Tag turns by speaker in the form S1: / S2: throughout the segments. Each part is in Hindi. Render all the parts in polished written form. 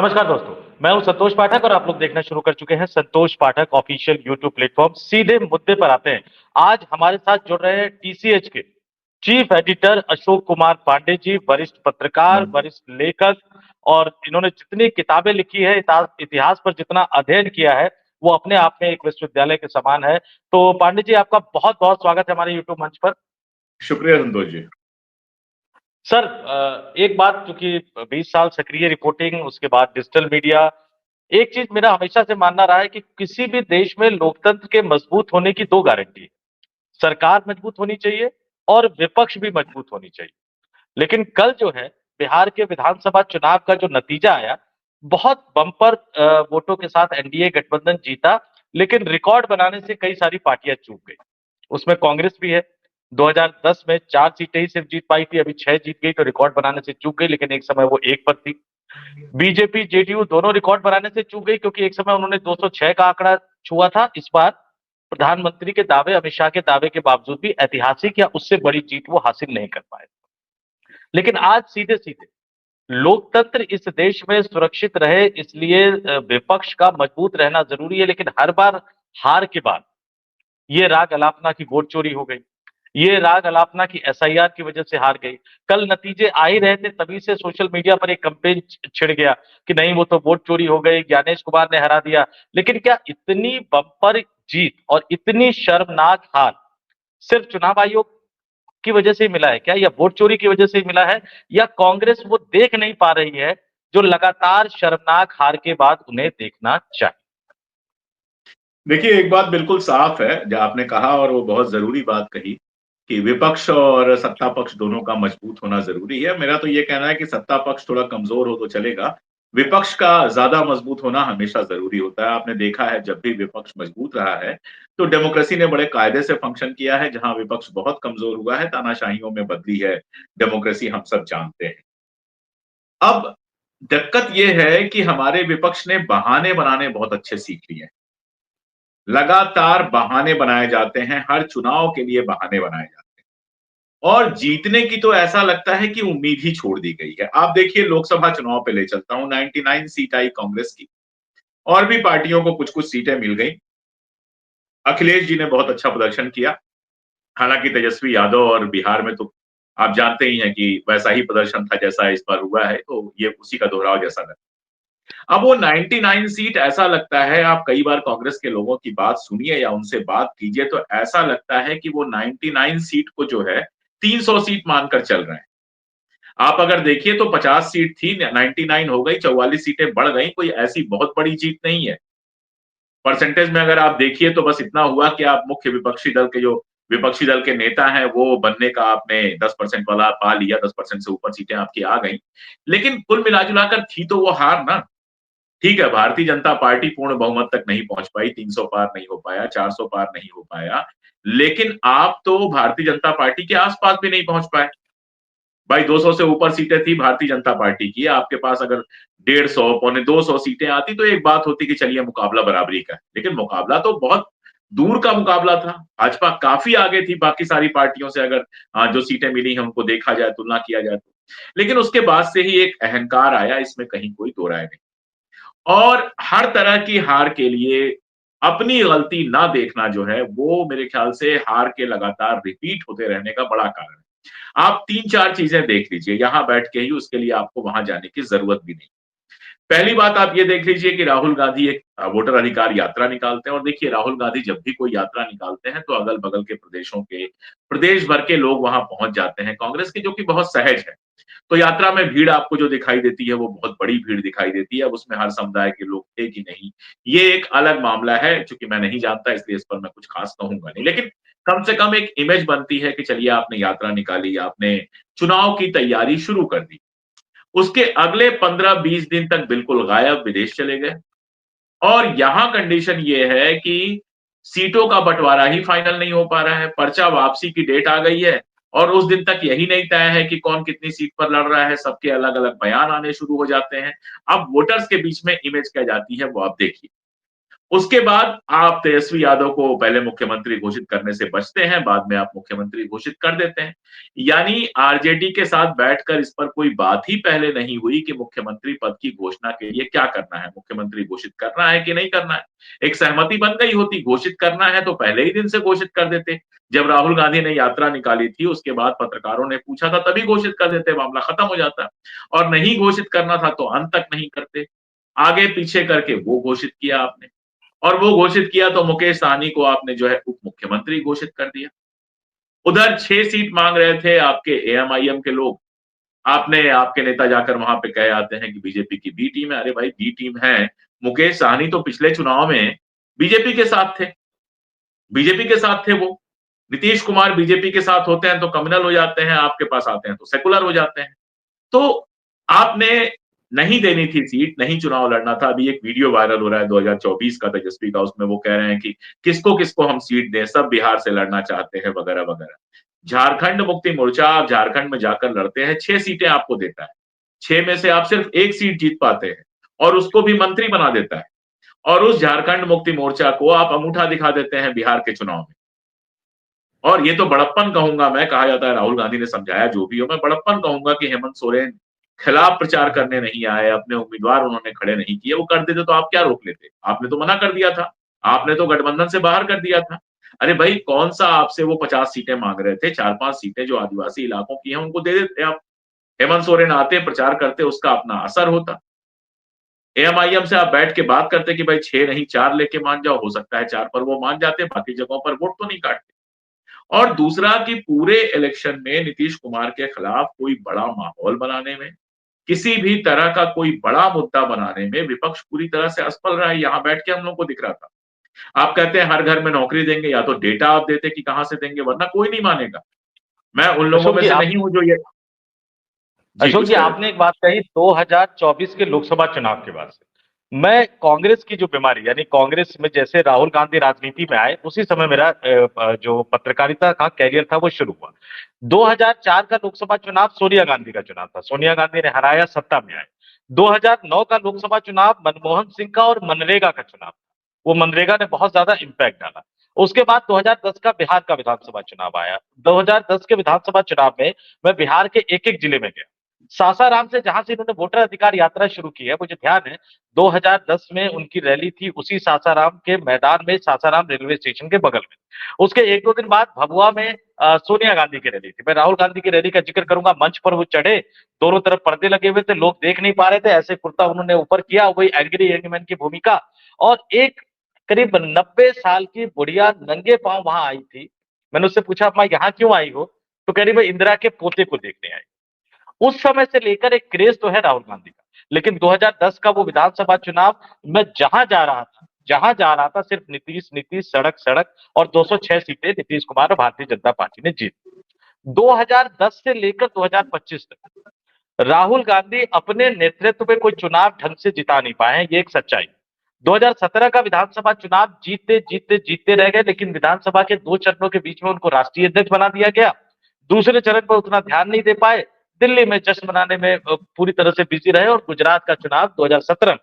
S1: नमस्कार दोस्तों, मैं हूं संतोष पाठक और आप लोग देखना शुरू कर चुके हैं संतोष पाठक ऑफिशियल यूट्यूब प्लेटफॉर्म। सीधे मुद्दे पर आते हैं। आज हमारे साथ जुड़ रहे हैं टीसीएच के चीफ एडिटर अशोक कुमार पांडे जी, वरिष्ठ पत्रकार, वरिष्ठ लेखक, और इन्होंने जितनी किताबें लिखी है, इतिहास पर जितना अध्ययन किया है, वो अपने आप में एक विश्वविद्यालय के समान है। तो पांडे जी, आपका बहुत बहुत स्वागत है हमारे यूट्यूब मंच पर।
S2: शुक्रिया संतोष जी।
S1: सर, एक बात, चूंकि 20 साल सक्रिय रिपोर्टिंग, उसके बाद डिजिटल मीडिया, एक चीज मेरा हमेशा से मानना रहा है कि किसी भी देश में लोकतंत्र के मजबूत होने की दो गारंटी है। सरकार मजबूत होनी चाहिए और विपक्ष भी मजबूत होनी चाहिए। लेकिन कल जो है, बिहार के विधानसभा चुनाव का जो नतीजा आया, बहुत बम्पर वोटों के साथ एनडीए गठबंधन जीता, लेकिन रिकॉर्ड बनाने से कई सारी पार्टियां चूक गई। उसमें कांग्रेस भी है। 2010 में 4 सीटें ही सिर्फ जीत पाई थी, अभी 6 जीत गई, तो रिकॉर्ड बनाने से चूक गई, लेकिन एक समय वो एक पर थी। बीजेपी जेडीयू दोनों रिकॉर्ड बनाने से चूक गई, क्योंकि एक समय उन्होंने 206 का आंकड़ा छुआ था। इस बार प्रधानमंत्री के दावे, अमित शाह के दावे के बावजूद भी ऐतिहासिक या उससे बड़ी जीत वो हासिल नहीं कर पाए। लेकिन आज सीधे सीधे लोकतंत्र इस देश में सुरक्षित रहे, इसलिए विपक्ष का मजबूत रहना जरूरी है। लेकिन हर बार हार के बाद ये राग अलापना की वोट चोरी हो गई, ये राग अलापना की एसआईआर की वजह से हार गई। कल नतीजे आ ही रहे थे, तभी से सोशल मीडिया पर एक कैंपेन छिड़ गया कि नहीं, वो तो वोट चोरी हो गई, ज्ञानेश कुमार ने हरा दिया। लेकिन क्या इतनी बम्पर जीत और इतनी शर्मनाक हार सिर्फ चुनाव आयोग की वजह से ही मिला है क्या, या वोट चोरी की वजह से ही मिला है, या कांग्रेस वो देख नहीं पा रही है जो लगातार शर्मनाक हार के बाद उन्हें देखना चाहिए?
S2: देखिए, एक बात बिल्कुल साफ है जो आपने कहा, और वो बहुत जरूरी बात कही कि विपक्ष और सत्ता पक्ष दोनों का मजबूत होना जरूरी है। मेरा तो ये कहना है कि सत्ता पक्ष थोड़ा कमजोर हो तो चलेगा, विपक्ष का ज्यादा मजबूत होना हमेशा जरूरी होता है। आपने देखा है जब भी विपक्ष मजबूत रहा है तो डेमोक्रेसी ने बड़े कायदे से फंक्शन किया है। जहां विपक्ष बहुत कमजोर हुआ है, तानाशाहियों में बदली है डेमोक्रेसी, हम सब जानते हैं। अब दिक्कत यह है कि हमारे विपक्ष ने बहाने बनाने बहुत अच्छे सीख लिए हैं। लगातार बहाने बनाए जाते हैं, हर चुनाव के लिए बहाने बनाए जाते हैं, और जीतने की तो ऐसा लगता है कि उम्मीद ही छोड़ दी गई है। आप देखिए, लोकसभा चुनाव पे ले चलता हूं, 99 सीट आई कांग्रेस की, और भी पार्टियों को कुछ कुछ सीटें मिल गई। अखिलेश जी ने बहुत अच्छा प्रदर्शन किया, हालांकि तेजस्वी यादव, और बिहार में तो आप जानते ही हैं कि वैसा ही प्रदर्शन था जैसा इस बार हुआ है, तो ये उसी का दोहराव जैसा लगता है। अब वो 99 सीट, ऐसा लगता है, आप कई बार कांग्रेस के लोगों की बात सुनिए या उनसे बात कीजिए तो ऐसा लगता है कि वो 99 सीट को जो है 300 सीट मानकर चल रहे हैं। आप अगर देखिए तो 50 सीट थी, 99 हो गई, 44 सीटें बढ़ गई, कोई ऐसी बहुत बड़ी जीत नहीं है। परसेंटेज में अगर आप देखिए तो बस इतना हुआ कि आप मुख्य विपक्षी दल के जो विपक्षी दल के नेता हैं वो बनने का आपने 10% वाला पा लिया, 10% से ऊपर सीटें आपकी आ गई। लेकिन कुल मिला जुलाकर थी तो वो हार ना। ठीक है, भारतीय जनता पार्टी पूर्ण बहुमत तक नहीं पहुंच पाई, 300 पार नहीं हो पाया, 400 पार नहीं हो पाया, लेकिन आप तो भारतीय जनता पार्टी के आसपास भी नहीं पहुंच पाए। भाई 200 से ऊपर सीटें थी भारतीय जनता पार्टी की, आपके पास अगर 150 पौने 200 सीटें आती तो एक बात होती कि चलिए मुकाबला बराबरी का है। लेकिन मुकाबला तो बहुत दूर का मुकाबला था। भाजपा काफी आगे थी बाकी सारी पार्टियों से, अगर जो सीटें मिली हैं उनको देखा जाए, तुलना किया जाए तो। लेकिन उसके बाद से ही एक अहंकार आया, इसमें कहीं कोई दो राय नहीं। और हर तरह की हार के लिए अपनी गलती ना देखना जो है, वो मेरे ख्याल से हार के लगातार रिपीट होते रहने का बड़ा कारण है। आप 3-4 चीजें देख लीजिए यहां बैठ के ही, उसके लिए आपको वहां जाने की जरूरत भी नहीं। पहली बात आप ये देख लीजिए कि राहुल गांधी एक वोटर अधिकार यात्रा निकालते हैं, और देखिए राहुल गांधी जब भी कोई यात्रा निकालते हैं तो अगल बगल के प्रदेशों के, प्रदेश भर के लोग वहां पहुंच जाते हैं कांग्रेस के, जो कि बहुत सहज है। तो यात्रा में भीड़ आपको जो दिखाई देती है वो बहुत बड़ी भीड़ दिखाई देती है। अब उसमें हर समुदाय के लोग थे कि नहीं, ये एक अलग मामला है, चूंकि मैं नहीं जानता इसलिए इस पर मैं कुछ खास कहूंगा नहीं। लेकिन कम से कम एक इमेज बनती है कि चलिए आपने यात्रा निकाली, आपने चुनाव की तैयारी शुरू कर दी। उसके अगले 15-20 दिन तक बिल्कुल गायब, विदेश चले गए। और यहां कंडीशन ये है कि सीटों का बंटवारा ही फाइनल नहीं हो पा रहा है, पर्चा वापसी की डेट आ गई है और उस दिन तक यही नहीं तय है कि कौन कितनी सीट पर लड़ रहा है, सबके अलग अलग बयान आने शुरू हो जाते हैं। अब वोटर्स के बीच में इमेज क्या जाती है वो आप देखिए। उसके बाद आप तेजस्वी यादव को पहले मुख्यमंत्री घोषित करने से बचते हैं, बाद में आप मुख्यमंत्री घोषित कर देते हैं। यानी आरजेडी के साथ बैठकर इस पर कोई बात ही पहले नहीं हुई कि मुख्यमंत्री पद की घोषणा के लिए क्या करना है, मुख्यमंत्री घोषित करना है कि नहीं करना है। एक सहमति बन गई होती, घोषित करना है तो पहले ही दिन से घोषित कर देते। जब राहुल गांधी ने यात्रा निकाली थी, उसके बाद पत्रकारों ने पूछा था, तभी घोषित कर देते, मामला खत्म हो जाता। और नहीं घोषित करना था तो अंत तक नहीं करते, आगे पीछे करके वो घोषित किया आपने। और वो घोषित किया तो मुकेश सहनी को आपने जो है उप मुख्यमंत्री घोषित कर दिया। उधर 6 सीट मांग रहे थे आपके एएमआईएम के लोग, आपने आपके नेता जाकर वहां पे कहे आते हैं कि बीजेपी की बी टीम है। अरे भाई, बी टीम है, मुकेश सहनी तो पिछले चुनाव में बीजेपी के साथ थे, बीजेपी के साथ थे वो। नीतीश कुमार बीजेपी के साथ होते हैं तो कम्युनल हो जाते हैं, आपके पास आते हैं तो सेकुलर हो जाते हैं। तो आपने नहीं देनी थी सीट, नहीं चुनाव लड़ना था। अभी एक वीडियो वायरल हो रहा है 2024 का तेजस्वी का, उसमें वो कह रहे हैं कि किसको-किसको हम सीट दें, सब बिहार से लड़ना चाहते हैं वगैरह-वगैरह। झारखंड मुक्ति मोर्चा, आप झारखंड में जाकर लड़ते हैं, 6 सीटें आपको देता है। 6 में से आप सिर्फ 1 सीट जीत पाते हैं और उसको भी मंत्री बना देता है। और उस झारखंड मुक्ति मोर्चा को आप अंगूठा दिखा देते हैं बिहार के चुनाव में। और ये तो बड़प्पन कहूंगा मैं, कहा जाता है राहुल गांधी ने समझाया जो भी हो, मैं बड़प्पन कहूंगा कि हेमंत सोरेन खिलाफ प्रचार करने नहीं आए, अपने उम्मीदवार उन्होंने खड़े नहीं किए। वो कर देते तो आप क्या रोक लेते? आपने तो मना कर दिया था, आपने तो गठबंधन से बाहर कर दिया था। अरे भाई, कौन सा आपसे वो 50 सीटें मांग रहे थे? 4-5 सीटें जो आदिवासी इलाकों की हैं उनको दे देते आप। हेमंत सोरेन आते, प्रचार करते, उसका अपना असर होता। एएमआईएम से आप बैठ के बात करते कि भाई 6 नहीं 4 लेके मान जाओ, हो सकता है 4 पर वो मान जाते, बाकी जगहों पर वोट तो नहीं काटते। और दूसरा कि पूरे इलेक्शन में नीतीश कुमार के खिलाफ कोई बड़ा माहौल बनाने में, किसी भी तरह का कोई बड़ा मुद्दा बनाने में विपक्ष पूरी तरह से असफल रहा है। यहां बैठ के हम लोग को दिख रहा था। आप कहते हैं हर घर में नौकरी देंगे, या तो डेटा आप देते कि कहां से देंगे, वरना कोई नहीं मानेगा। मैं उन लोगों
S1: अशोक
S2: में
S1: जी
S2: से
S1: आप
S2: नहीं हूं जो ये। जी,
S1: अशोक
S2: कुछ
S1: जी
S2: कह रहे
S1: आपने
S2: थे।
S1: एक बात कही 2024 के लोकसभा चुनाव के बाद से मैं कांग्रेस की जो बीमारी यानी कांग्रेस में जैसे राहुल गांधी राजनीति में आए उसी समय मेरा जो पत्रकारिता का कैरियर था वो शुरू हुआ। 2004 का लोकसभा चुनाव सोनिया गांधी का चुनाव था, सोनिया गांधी ने हराया, सत्ता में आए। 2009 का लोकसभा चुनाव मनमोहन सिंह का और मनरेगा का चुनाव था। वो मनरेगा ने बहुत ज्यादा इंपैक्ट डाला। उसके बाद 2010 का बिहार का विधानसभा चुनाव आया। 2010 के विधानसभा चुनाव में मैं बिहार के एक एक जिले में गया। सासाराम से जहां से इन्होंने वोटर अधिकार यात्रा शुरू की है, मुझे ध्यान है 2010 में उनकी रैली थी उसी सासाराम के मैदान में, सासाराम रेलवे स्टेशन के बगल में। उसके एक दो दिन बाद भभुआ में सोनिया गांधी की रैली थी। मैं राहुल गांधी की रैली का जिक्र करूंगा। मंच पर वो चढ़े, दोनों तरफ पर्दे लगे हुए थे, लोग देख नहीं पा रहे थे, ऐसे कुर्ता उन्होंने ऊपर किया, वही एंग्री यंग मैन की भूमिका। और एक करीब 90 साल की बुढ़िया नंगे पांव वहां आई थी। मैंने उससे पूछा, अम्मा यहाँ क्यों आई हो? तो कह रही मैं इंदिरा के पोते को देखने आई। उस समय से लेकर एक क्रेज तो है राहुल गांधी का। लेकिन 2010 का वो विधानसभा चुनाव, मैं जहां जा रहा था सिर्फ नीतीश नीतीश, सड़क सड़क, और 206 सीटें नीतीश कुमार और भारतीय जनता पार्टी ने जीत। 2010 से लेकर 2025 तक राहुल गांधी अपने नेतृत्व में कोई चुनाव ढंग से जिता नहीं पाए हैं, ये एक सच्चाई। 2017 का विधानसभा चुनाव जीतते जीतते जीतते रह गए, लेकिन विधानसभा के 2 चरणों के बीच में उनको राष्ट्रीय अध्यक्ष बना दिया गया। दूसरे चरण पर उतना ध्यान नहीं दे पाए, दिल्ली में जश्न मनाने में पूरी तरह से बिजी रहे, और गुजरात का चुनाव 2017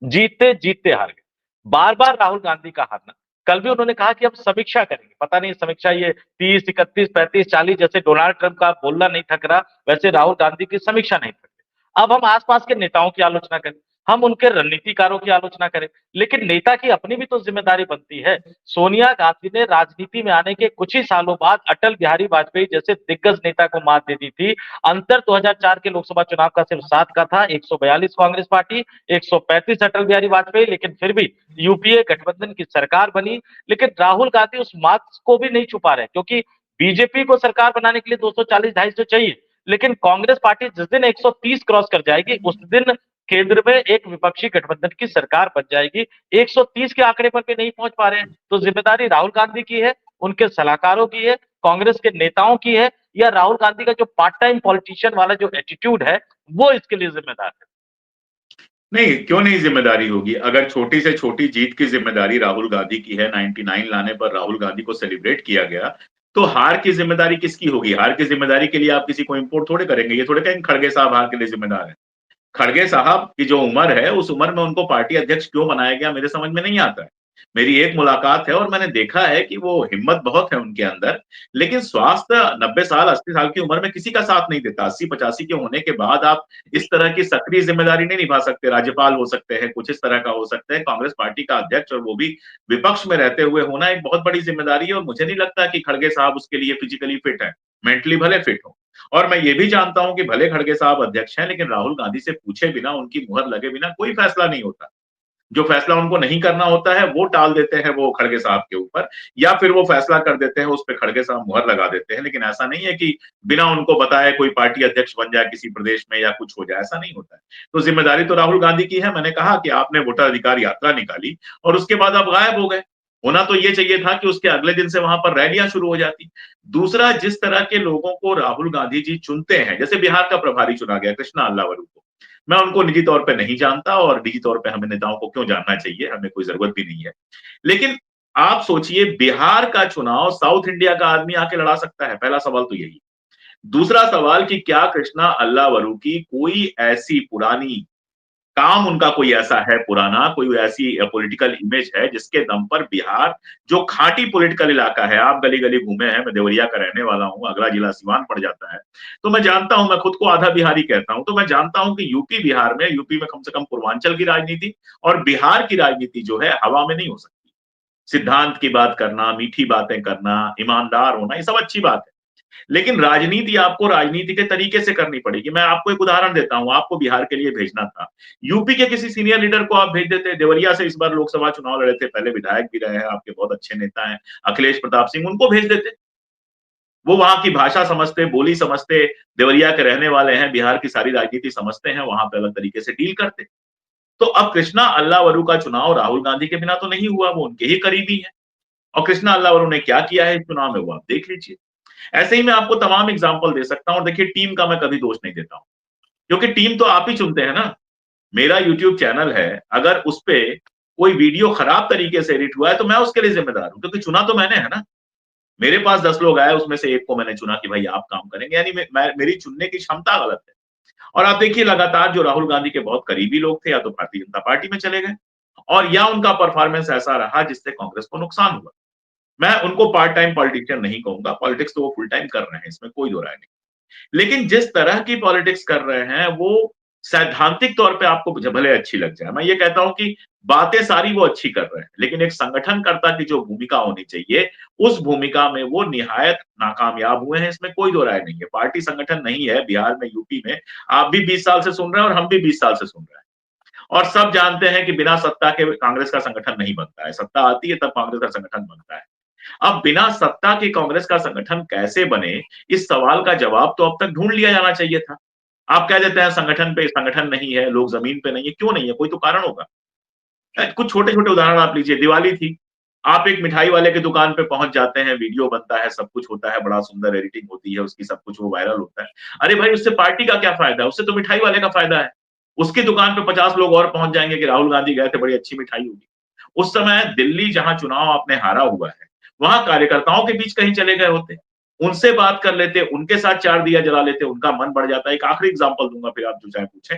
S1: जीतते जीतते हार गए। बार बार राहुल गांधी का हारना। कल भी उन्होंने कहा कि अब समीक्षा करेंगे, पता नहीं समीक्षा ये 30, 31, 35, 40 जैसे डोनाल्ड ट्रंप का बोलना नहीं थक रहा, वैसे राहुल गांधी की समीक्षा नहीं थक रही। अब हम आसपास के नेताओं की आलोचना करें, हम उनके रणनीतिकारों की आलोचना करें, लेकिन नेता की अपनी भी तो जिम्मेदारी बनती है। सोनिया गांधी ने राजनीति में आने के कुछ ही सालों बाद अटल बिहारी वाजपेयी जैसे दिग्गज नेता को मात दे दी थी। अंतर 2004 के लोकसभा चुनाव का सिर्फ 7 का था, 142 कांग्रेस पार्टी, 135 अटल बिहारी वाजपेयी, लेकिन फिर भी यूपीए गठबंधन की सरकार बनी। लेकिन राहुल गांधी उस मात को भी नहीं छुपा रहे, क्योंकि बीजेपी को सरकार बनाने के लिए 240 250 चाहिए, लेकिन कांग्रेस पार्टी जिस दिन 130 क्रॉस कर जाएगी उस दिन केंद्र में एक विपक्षी गठबंधन की सरकार बन जाएगी। 130 के आंकड़े पर भी नहीं पहुंच पा रहे हैं, तो जिम्मेदारी राहुल गांधी की है, उनके सलाहकारों की है, कांग्रेस के नेताओं की है, या राहुल गांधी का जो पार्ट टाइम पॉलिटिशियन वाला जो एटीट्यूड है वो इसके लिए जिम्मेदार है?
S2: नहीं, क्यों नहीं जिम्मेदारी होगी? अगर छोटी से छोटी जीत की जिम्मेदारी राहुल गांधी की है, 99 लाने पर राहुल गांधी को सेलिब्रेट किया गया, तो हार की जिम्मेदारी किसकी होगी? हार की जिम्मेदारी के लिए आप किसी को इंपोर्ट थोड़े करेंगे। ये थोड़े कहेंगे खड़गे साहब हार के लिए जिम्मेदार है। खड़गे साहब की जो उम्र है, उस उम्र में उनको पार्टी अध्यक्ष क्यों बनाया गया मेरे समझ में नहीं आता है। मेरी एक मुलाकात है और मैंने देखा है कि वो हिम्मत बहुत है उनके अंदर, लेकिन स्वास्थ्य 90 साल 80 साल की उम्र में किसी का साथ नहीं देता। 80-85 के होने के बाद आप इस तरह की सक्रिय जिम्मेदारी नहीं निभा सकते। राज्यपाल हो सकते हैं, कुछ इस तरह का हो सकता है। कांग्रेस पार्टी का अध्यक्ष और वो भी विपक्ष में रहते हुए होना एक बहुत बड़ी जिम्मेदारी है और मुझे नहीं लगता कि खड़गे साहब उसके लिए फिजिकली फिट है। मेंटली भले फिट हो। और मैं ये भी जानता हूं कि भले खड़गे साहब अध्यक्ष हैं, लेकिन राहुल गांधी से पूछे बिना, उनकी मुहर लगे बिना कोई फैसला नहीं होता। जो फैसला उनको नहीं करना होता है, वो टाल देते हैं वो खड़गे साहब के ऊपर, या फिर वो फैसला कर देते हैं, उस पे खड़गे साहब मुहर लगा देते हैं। लेकिन ऐसा नहीं है कि बिना उनको बताए कोई पार्टी अध्यक्ष बन जाए किसी प्रदेश में या कुछ हो जाए, ऐसा नहीं होता है। तो जिम्मेदारी तो राहुल गांधी की है। मैंने कहा कि आपने वोटर अधिकार यात्रा निकाली और उसके बाद आप गायब हो गए। होना तो ये चाहिए था कि उसके अगले दिन से वहां पर रैलियां शुरू हो जाती। दूसरा, जिस तरह के लोगों को राहुल गांधी जी चुनते हैं, जैसे बिहार का प्रभारी चुना गया कृष्णा अल्लावरू को, मैं उनको निजी तौर पे नहीं जानता और निजी तौर पे हमें नेताओं को क्यों जानना चाहिए, हमें कोई जरूरत भी नहीं है। लेकिन आप सोचिए, बिहार का चुनाव साउथ इंडिया का आदमी आके लड़ा सकता है, पहला सवाल तो यही। दूसरा सवाल कि क्या कृष्णा अल्लावरू की कोई ऐसी पुरानी काम, उनका कोई ऐसा है पुराना, कोई ऐसी पॉलिटिकल इमेज है जिसके दम पर बिहार, जो खांटी पॉलिटिकल इलाका है, आप गली गली घूमे हैं, मैं देवरिया का रहने वाला हूं, अगला जिला सिवान पड़ जाता है, तो मैं जानता हूं, मैं खुद को आधा बिहारी कहता हूं, तो मैं जानता हूं कि यूपी बिहार में, यूपी में कम से कम पूर्वांचल की राजनीति और बिहार की राजनीति जो है हवा में नहीं हो सकती। सिद्धांत की बात करना, मीठी बातें करना, ईमानदार होना, ये सब अच्छी बात है। लेकिन राजनीति आपको राजनीति के तरीके से करनी पड़ेगी। मैं आपको एक उदाहरण देता हूं, आपको बिहार के लिए भेजना था, यूपी के किसी सीनियर लीडर को आप भेज देते। देवरिया से इस बार लोकसभा चुनाव लड़े थे, पहले विधायक भी रहे हैं, आपके बहुत अच्छे नेता हैं अखिलेश प्रताप सिंह, उनको भेज देते। वो वहां की भाषा समझते, बोली समझते, देवरिया के रहने वाले हैं, बिहार की सारी राजनीति समझते हैं, वहां पे अलग तरीके से डील करते। तो अब कृष्णा अल्लावरू का चुनाव राहुल गांधी के बिना तो नहीं हुआ, वो उनके ही करीबी है। और कृष्णा अल्लावरू ने क्या किया है इस चुनाव में, वो आप देख लीजिए। ऐसे ही मैं आपको तमाम एग्जाम्पल दे सकता हूँ। और देखिए, टीम का मैं कभी दोष नहीं देता हूँ, क्योंकि टीम तो आप ही चुनते हैं ना। मेरा यूट्यूब चैनल है, अगर उस पे कोई वीडियो खराब तरीके से एडिट हुआ है तो मैं उसके लिए जिम्मेदार हूं, क्योंकि चुना तो मैंने है ना। मेरे पास 10 लोग आए, उसमें से एक को मैंने चुना कि भाई आप काम करेंगे, यानी मेरी चुनने की क्षमता गलत है। और आप देखिए, लगातार जो राहुल गांधी के बहुत करीबी लोग थे, या तो भारतीय जनता पार्टी में चले गए, और या उनका परफॉर्मेंस ऐसा रहा जिससे कांग्रेस को नुकसान हुआ। मैं उनको पार्ट टाइम पॉलिटिशियन नहीं कहूंगा, पॉलिटिक्स तो वो फुल टाइम कर रहे हैं, इसमें कोई दो राय नहीं। लेकिन जिस तरह की पॉलिटिक्स कर रहे हैं, वो सैद्धांतिक तौर पे आपको भले अच्छी लग जाए, मैं ये कहता हूं कि बातें सारी वो अच्छी कर रहे हैं, लेकिन एक संगठनकर्ता की जो भूमिका होनी चाहिए, उस भूमिका में वो निहायत नाकामयाब हुए हैं, इसमें कोई दो राय नहीं है। पार्टी संगठन नहीं है बिहार में, यूपी में। आप भी 20 साल से सुन रहे हैं और हम भी 20 साल से सुन रहे हैं, और सब जानते हैं कि बिना सत्ता के कांग्रेस का संगठन नहीं बनता है। सत्ता आती है तब कांग्रेस का संगठन बनता है। अब बिना सत्ता के कांग्रेस का संगठन कैसे बने, इस सवाल का जवाब तो अब तक ढूंढ लिया जाना चाहिए था। आप कह देते हैं संगठन पे संगठन नहीं है, लोग जमीन पे नहीं है, क्यों नहीं है, कोई तो कारण होगा। कुछ छोटे छोटे उदाहरण आप लीजिए, दिवाली थी, आप एक मिठाई वाले की दुकान पे पहुंच जाते हैं, वीडियो बनता है, सब कुछ होता है, बड़ा सुंदर एडिटिंग होती है उसकी, सब कुछ वो वायरल होता है। अरे भाई, उससे पार्टी का क्या फायदा है, उससे तो मिठाई वाले का फायदा है। उसकी दुकान पे 50 लोग और पहुंच जाएंगे कि राहुल गांधी गए थे, बड़ी अच्छी मिठाई होगी। उस समय दिल्ली, जहां चुनाव आपने हारा हुआ है, वहां कार्यकर्ताओं के बीच कहीं चले गए होते, उनसे बात कर लेते, उनके साथ 4 दिया जला लेते, उनका मन बढ़ जाता है। एक आखिरी एग्जांपल दूंगा, फिर आप जो चाहे पूछें।